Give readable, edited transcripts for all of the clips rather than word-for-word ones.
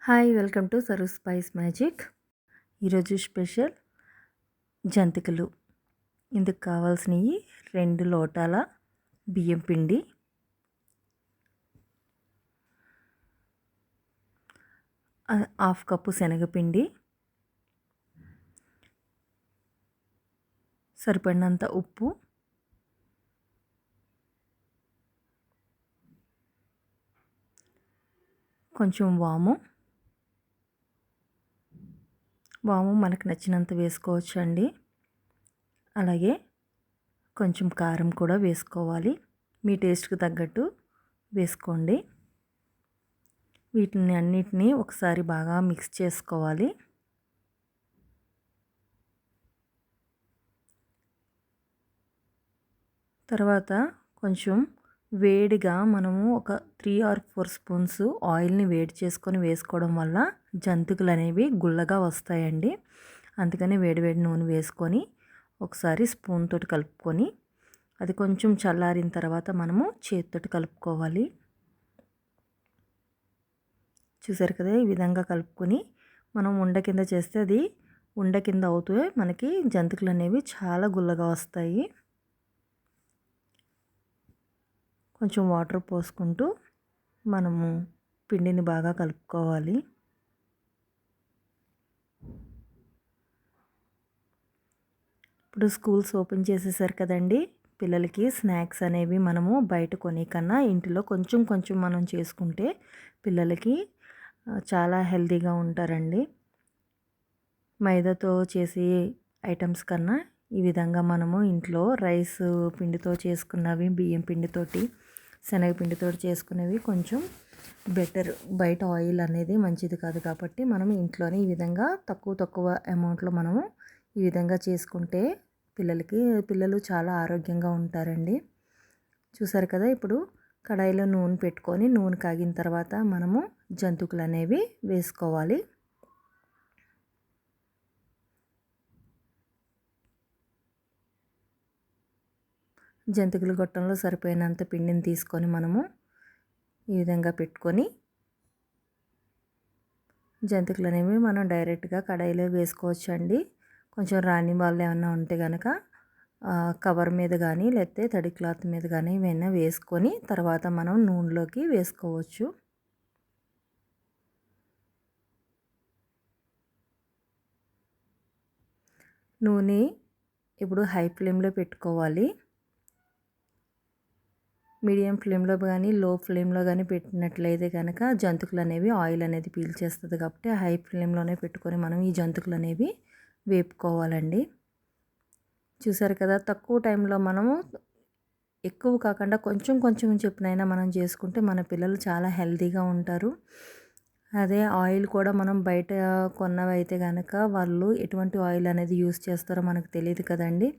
Hi welcome to sir spice magic. ఈరోజు special జంతికలు. ఇందుకు కావాల్సినవి 2 లోటాల బియ్యం పిండి, హాఫ్ కప్పు శనగపిండి, సరిపడినంత ఉప్పు, కొంచెం వాము మనకు నచ్చినంత వేసుకోవచ్చు అండి. అలాగే కొంచెం కారం కూడా వేసుకోవాలి, మీ టేస్ట్కి తగ్గట్టు వేసుకోండి. వీటిని అన్నిటినీ ఒకసారి బాగా మిక్స్ చేసుకోవాలి. తర్వాత కొంచెం వేడిగా మనము ఒక 3 or 4 స్పూన్స్ ఆయిల్ని వేడి చేసుకొని వేసుకోవడం వల్ల జంతికలు అనేవి గుల్లగా వస్తాయండి. అందుకని వేడి నూనె వేసుకొని ఒకసారి స్పూన్ తోటి కలుపుకొని అది కొంచెం చల్లారిన తర్వాత మనము చేతితోటి కలుపుకోవాలి. చూసారు కదా, ఈ విధంగా కలుపుకొని మనం ఉండ కింద చేస్తే అది ఉండ కింద అవుతూ మనకి జంతికలు అనేవి చాలా గుల్లగా వస్తాయి. కొంచెం వాటర్ పోసుకుంటూ మనము పిండిని బాగా కలుపుకోవాలి. ఇప్పుడు స్కూల్స్ ఓపెన్ చేసేసారు కదండి, పిల్లలకి స్నాక్స్ అనేవి మనము బయట కొనే కన్నా ఇంటిలో కొంచెం మనం చేసుకుంటే పిల్లలకి చాలా హెల్తీగా ఉంటారండి. మైదాతో చేసే ఐటమ్స్ కన్నా ఈ విధంగా మనము ఇంట్లో రైస్ పిండితో చేసుకున్నవి, బియ్యం పిండితోటి, శనగపిండితో చేసుకునేవి కొంచెం బెటర్. బయట ఆయిల్ అనేది మంచిది కాదు కాబట్టి మనం ఇంట్లోనే ఈ విధంగా తక్కువ అమౌంట్లో మనము ఈ విధంగా చేసుకుంటే పిల్లలు చాలా ఆరోగ్యంగా ఉంటారండి. చూసారు కదా, ఇప్పుడు కడాయిలో నూనె పెట్టుకొని నూనె కాగిన తర్వాత మనము జంతికలు అనేవి వేసుకోవాలి. జంతికల గొట్టంలో సరిపోయినంత పిండిని తీసుకొని మనము ఈ విధంగా పెట్టుకొని జంతికలు అనేవి మనం డైరెక్ట్గా కడాయిలో వేసుకోవచ్చు అండి. కొంచెం రాని వాళ్ళు ఏమన్నా ఉంటే కనుక కవర్ మీద కానీ లేకపోతే తడి క్లాత్ మీద కానీ ఏమైనా వేసుకొని తర్వాత మనం నూనెలోకి వేసుకోవచ్చు. నూనె ఇప్పుడు హై ఫ్లేమ్లో పెట్టుకోవాలి. మీడియం ఫ్లేమ్లో కానీ లో ఫ్లేమ్లో కానీ పెట్టినట్లయితే కనుక జంతికలు అనేవి ఆయిల్ అనేది పీల్చేస్తుంది కాబట్టి హై ఫ్లేమ్లోనే పెట్టుకొని మనం ఈ జంతికలు అనేవి వేపుకోవాలండి. చూసారు కదా, తక్కువ టైంలో మనము ఎక్కువ కాకుండా కొంచెం చెప్పినైనా మనం చేసుకుంటే మన పిల్లలు చాలా హెల్తీగా ఉంటారు. అదే ఆయిల్ కూడా మనం బయట కొన్నవైతే కనుక వాళ్ళు ఎటువంటి ఆయిల్ అనేది యూస్ చేస్తారో మనకు తెలియదు కదండి.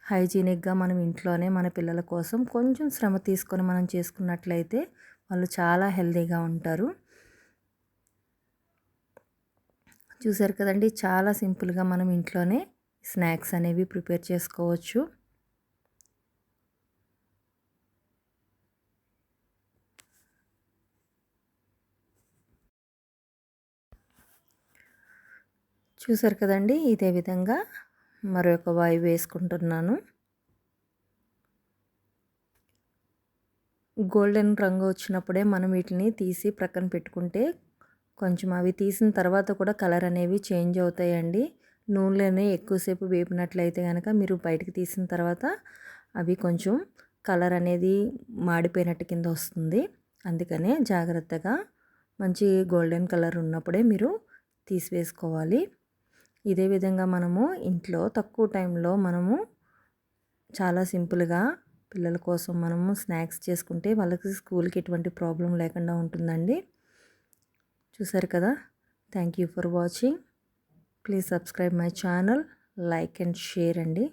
హైజీనిక్గా మనం ఇంట్లోనే మన పిల్లల కోసం కొంచెం శ్రమ తీసుకొని మనం చేసుకున్నట్లయితే వాళ్ళు చాలా హెల్తీగా ఉంటారు. చూసారు కదండి, చాలా సింపుల్గా మనం ఇంట్లోనే స్నాక్స్ అనేవి ప్రిపేర్ చేసుకోవచ్చు. చూసారు కదండి, ఇదే విధంగా మరొక వాయి వేసుకుంటున్నాను. గోల్డెన్ రంగు వచ్చినప్పుడే మనం వీటిని తీసి ప్రక్కన పెట్టుకుంటే కొంచెం అవి తీసిన తర్వాత కూడా కలర్ అనేవి చేంజ్ అవుతాయండి. నూనెలోనే ఎక్కువసేపు వేపినట్లయితే కనుక మీరు బయటకు తీసిన తర్వాత అవి కొంచెం కలర్ అనేది మాడిపోయినట్టు కింద వస్తుంది. అందుకనే జాగ్రత్తగా మంచి గోల్డెన్ కలర్ ఉన్నప్పుడే మీరు తీసివేసుకోవాలి. ఇదే విధంగా మనము ఇంట్లో తక్కువ టైంలో మనము చాలా సింపుల్గా పిల్లల కోసం మనము స్నాక్స్ చేసుకుంటే వాళ్ళకి స్కూల్కి ఎటువంటి ప్రాబ్లం లేకుండా ఉంటుందండి. చూసారు కదా, thank you for watching. Please subscribe my channel, like and share అండి.